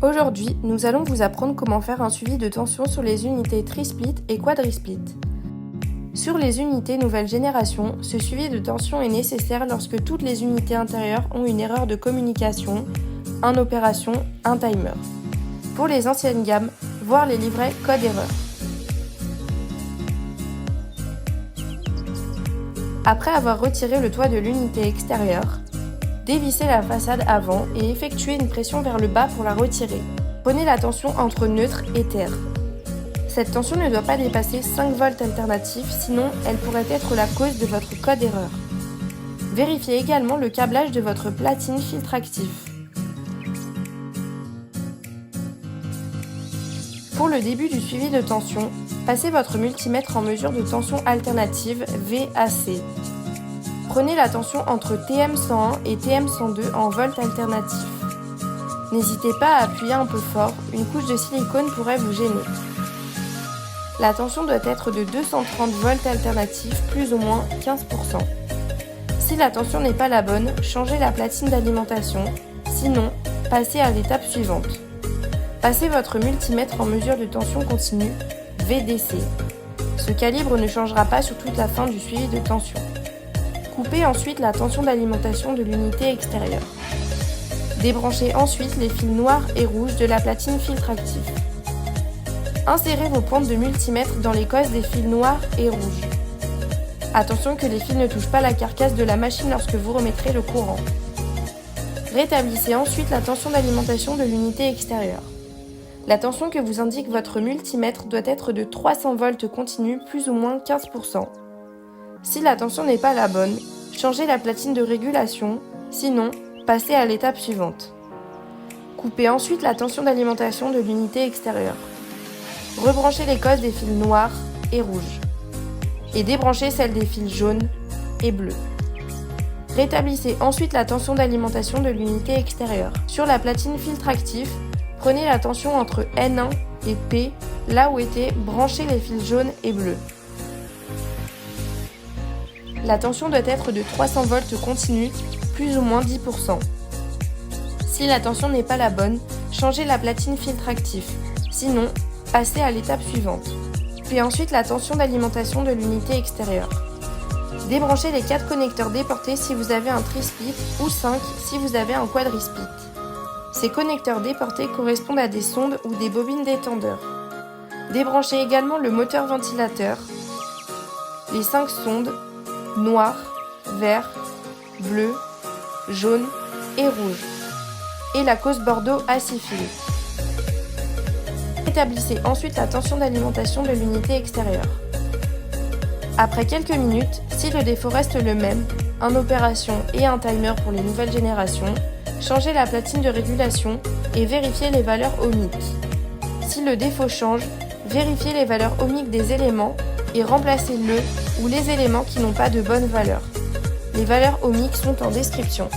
Aujourd'hui, nous allons vous apprendre comment faire un suivi de tension sur les unités tri-split et quadri-split. Sur les unités nouvelle génération, ce suivi de tension est nécessaire lorsque toutes les unités intérieures ont une erreur de communication, un opération, un timer. Pour les anciennes gammes, voir les livrets code erreur. Après avoir retiré le toit de l'unité extérieure, dévissez la façade avant et effectuez une pression vers le bas pour la retirer. Prenez la tension entre neutre et terre. Cette tension ne doit pas dépasser 5 volts alternatifs, sinon elle pourrait être la cause de votre code erreur. Vérifiez également le câblage de votre platine filtre actif. Pour le début du suivi de tension, passez votre multimètre en mesure de tension alternative VAC. Prenez la tension entre TM101 et TM102 en volts alternatifs. N'hésitez pas à appuyer un peu fort, une couche de silicone pourrait vous gêner. La tension doit être de 230 volts alternatifs, plus ou moins 15%. Si la tension n'est pas la bonne, changez la platine d'alimentation, sinon, passez à l'étape suivante. Passez votre multimètre en mesure de tension continue, VDC. Ce calibre ne changera pas sur toute la fin du suivi de tension. Coupez ensuite la tension d'alimentation de l'unité extérieure. Débranchez ensuite les fils noirs et rouges de la platine filtre actif. Insérez vos pointes de multimètre dans les cosses des fils noirs et rouges. Attention que les fils ne touchent pas la carcasse de la machine lorsque vous remettrez le courant. Rétablissez ensuite la tension d'alimentation de l'unité extérieure. La tension que vous indique votre multimètre doit être de 300 volts continu, plus ou moins 15%. Si la tension n'est pas la bonne, changez la platine de régulation, sinon, passez à l'étape suivante. Coupez ensuite la tension d'alimentation de l'unité extérieure. Rebranchez les cosses des fils noirs et rouges. Et débranchez celles des fils jaunes et bleus. Rétablissez ensuite la tension d'alimentation de l'unité extérieure. Sur la platine filtre actif, prenez la tension entre N1 et P, là où étaient branchés les fils jaunes et bleus. La tension doit être de 300 volts continu, plus ou moins 10%. Si la tension n'est pas la bonne, changez la platine filtre actif. Sinon, passez à l'étape suivante. Puis ensuite la tension d'alimentation de l'unité extérieure. Débranchez les 4 connecteurs déportés si vous avez un tri-split ou 5 si vous avez un quadri-split. Ces connecteurs déportés correspondent à des sondes ou des bobines d'étendeur. Débranchez également le moteur ventilateur, les 5 sondes, noir, vert, bleu, jaune et rouge, et la cause Bordeaux à 6 fils. Rétablissez ensuite la tension d'alimentation de l'unité extérieure. Après quelques minutes, si le défaut reste le même, un opération et un timer pour les nouvelles générations, changez la platine de régulation et vérifiez les valeurs ohmiques. Si le défaut change, vérifiez les valeurs ohmiques des éléments et remplacez le ou les éléments qui n'ont pas de bonne valeur. Les valeurs ohmiques sont en description.